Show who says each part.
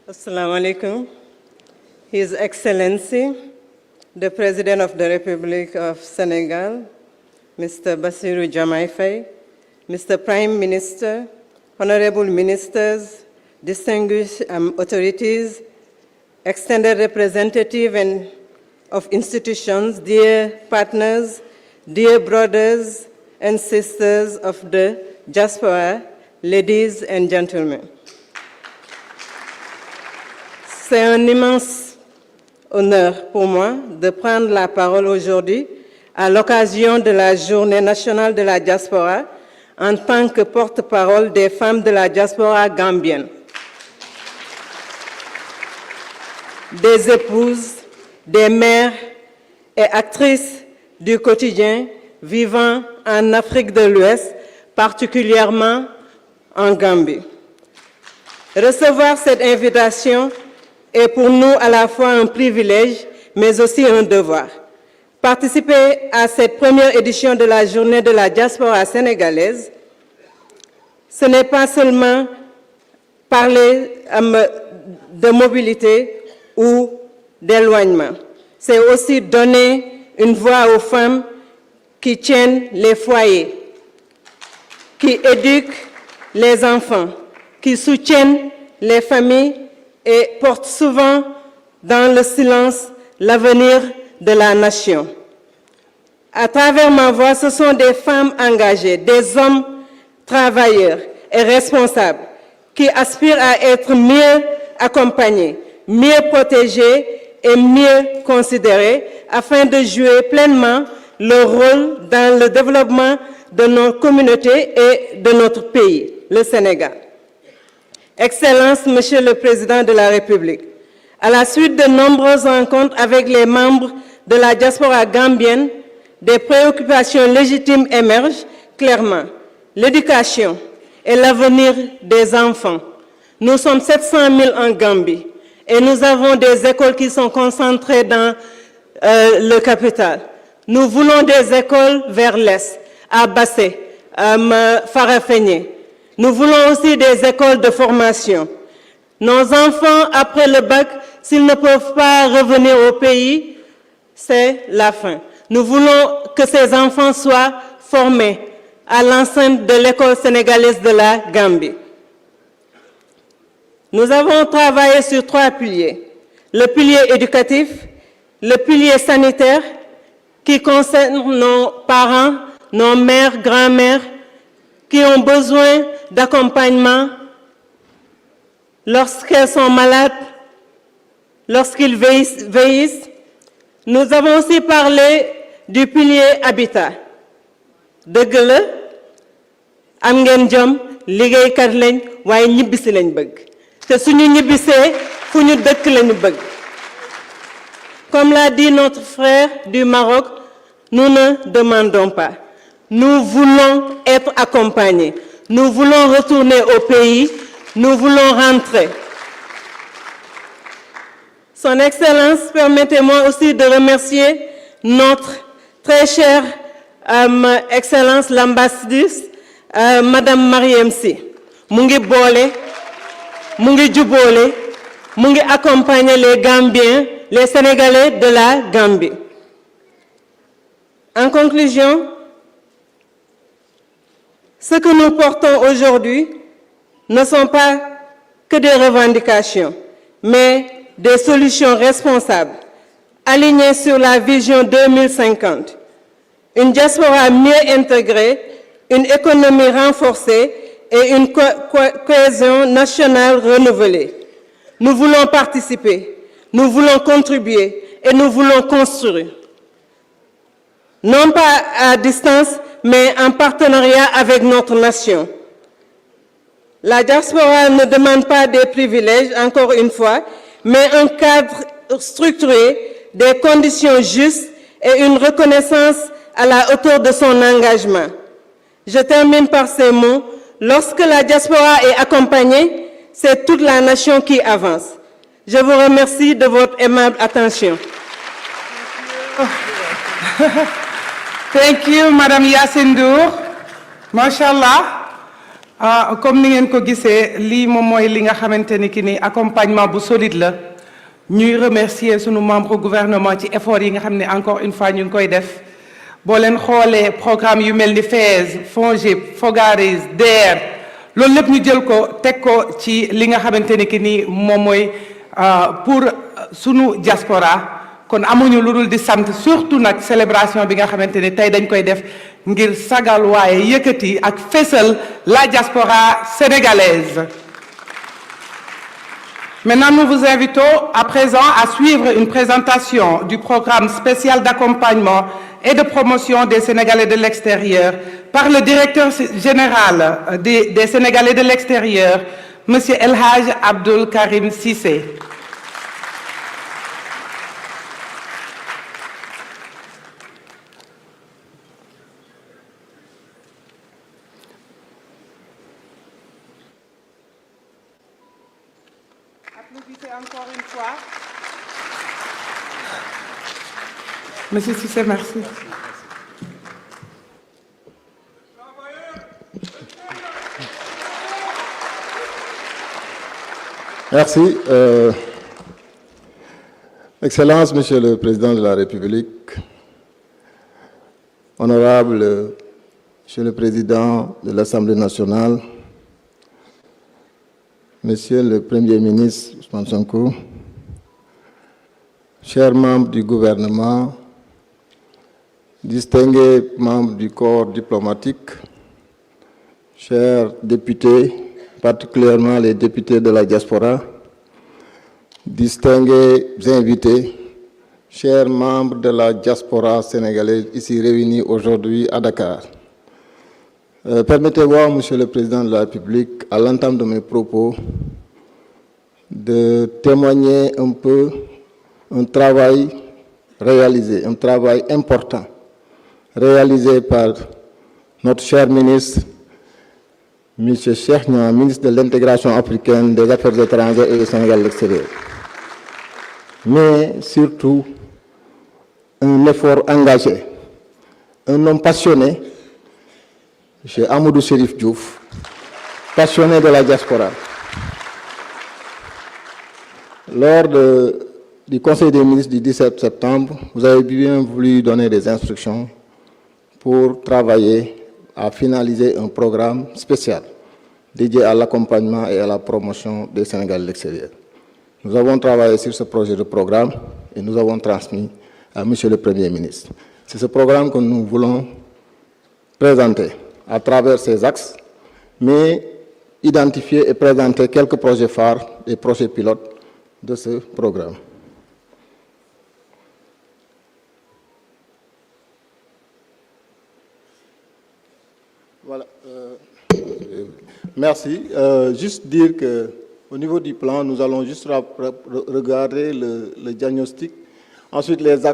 Speaker 1: Assalamu alaikum. His Excellency, the President of the Republic of Senegal, Mr. Bassirou Diomaye Faye, Mr. Prime Minister, honorable ministers, distinguished authorities, extended representatives and of institutions, dear partners, dear brothers and sisters of the diaspora, ladies and gentlemen. C'est un immense honneur pour moi de prendre la parole aujourd'hui à l'occasion de la Journée nationale de la diaspora en tant que porte-parole des femmes de la diaspora gambienne. Des épouses, des mères et actrices du quotidien vivant en Afrique de l'Ouest, particulièrement en Gambie. Recevoir cette invitation est pour nous à la fois un privilège, mais aussi un devoir. Participer à cette première édition de la Journée de la diaspora sénégalaise, ce n'est pas seulement parler de mobilité ou d'éloignement, c'est aussi donner une voix aux femmes qui tiennent les foyers, qui éduquent les enfants, qui soutiennent les familles et portent souvent dans le silence l'avenir de la nation. À travers ma voix, ce sont des femmes engagées, des hommes travailleurs et responsables qui aspirent à être mieux accompagnés, mieux protégés et mieux considérés afin de jouer pleinement leur rôle dans le développement de nos communautés et de notre pays, le Sénégal. Excellences, Monsieur le Président de la République, à la suite de nombreuses rencontres avec les membres de la diaspora gambienne, des préoccupations légitimes émergent clairement. L'éducation et l'avenir des enfants. Nous sommes 700 000 en Gambie et nous avons des écoles qui sont concentrées dans le capital. Nous voulons des écoles vers l'Est, à Bassé, à Farafenni. Nous voulons aussi des écoles de formation. Nos enfants, après le bac, s'ils ne peuvent pas revenir au pays, c'est la fin. Nous voulons que ces enfants soient formés à l'enceinte de l'école sénégalaise de la Gambie. Nous avons travaillé sur 3 piliers. Le pilier éducatif, le pilier sanitaire, qui concerne nos parents, nos mères, grands-mères, qui ont besoin d'accompagnement lorsqu'elles sont malades, lorsqu'ils vieillissent. Nous avons aussi parlé du pilier habitat. Dëgg la am ngeen jom liggéeykat lañ waaye ñibbisi lañ bëgg te suñu ñibbisee fu ñu dëkk lañu bëgg. Comme l'a dit notre frère du Maroc, nous ne demandons pas. Nous voulons être accompagnés. Nous voulons retourner au pays. Nous voulons rentrer. Son Excellence, permettez-moi aussi de remercier notre très chère Excellence l'ambassadrice, Madame Mariam Sy. Mu ngi boole, mu ngi jubboole, mu ngi accompagner les Gambiens, les Sénégalais de la Gambie. En conclusion, ce que nous portons aujourd'hui ne sont pas que des revendications, mais des solutions responsables, alignées sur la vision 2050. Une diaspora mieux intégrée, une économie renforcée et une cohésion nationale renouvelée. Nous voulons participer, nous voulons contribuer et nous voulons construire. Non pas à distance, mais en partenariat avec notre nation. La diaspora ne demande pas des privilèges, encore une fois, mais un cadre structuré, des conditions justes et une reconnaissance à la hauteur de son engagement. Je termine par ces mots. Lorsque la diaspora est accompagnée, c'est toute la nation qui avance. Je vous remercie de votre aimable attention.
Speaker 2: Thank you, Madame Yassine Ndour. Mashallah. Comme ni ngeen ko gisee lii moom mooy li nga xamante ni ki ni accompagnement bu solide la ñuy remercier sunu membre gouvernement ci effort yi nga xam ne encore une fois ñu ngi koy def boo leen xoolee programme yu mel ni FAISE FONGIP FOGARIS DER loolu lépp ñu jël ko teg ko ci li nga xamante ni ki ni moom mooy pour sunu diaspora kon amuñu lu dul di sant surtout nag célébration bi nga xamante ni tey dañ koy def ngir sagal waaye yëkkati ak fésal la diaspora sénégalaise. Maintenant, nous vous invitons à présent à suivre une présentation du programme spécial d'accompagnement et de promotion des Sénégalais de l'extérieur par le directeur général des Sénégalais de l'extérieur, M. El Hadj Abdoul Karim Cissé. Applaudissez encore une fois. Monsieur Cissé, merci.
Speaker 3: Merci. Excellence, Monsieur le Président de la République, Honorable Monsieur le Président de l'Assemblée nationale, Monsieur le Premier ministre Ousmane Sonko, chers membres du gouvernement, distingués membres du corps diplomatique, chers députés, particulièrement les députés de la diaspora, distingués invités, chers membres de la diaspora sénégalaise ici réunis aujourd'hui à Dakar. Permettez-moi, Monsieur le Président de la République, à l'entame de mes propos, de témoigner un peu un travail réalisé, un travail important, réalisé par notre cher ministre, M. Cheikh Niang, ministre de l'Intégration africaine, des Affaires étrangères et du Sénégal de l'extérieur. Mais surtout, un effort engagé, un homme passionné, M. Amadou Chérif Diouf, passionné de la diaspora. Lors du Conseil des ministres du 17 septembre, vous avez bien voulu donner des instructions pour travailler à finaliser un programme spécial dédié à l'accompagnement et à la promotion des Sénégalais de l'extérieur. Nous avons travaillé sur ce projet de programme et nous avons transmis à Monsieur le Premier ministre. C'est ce programme que nous voulons présenter à travers ces axes, mais identifier et présenter quelques projets phares et projets pilotes de ce programme. Voilà. Merci. Juste dire qu'au niveau du plan, nous allons juste regarder le diagnostic, ensuite les actes.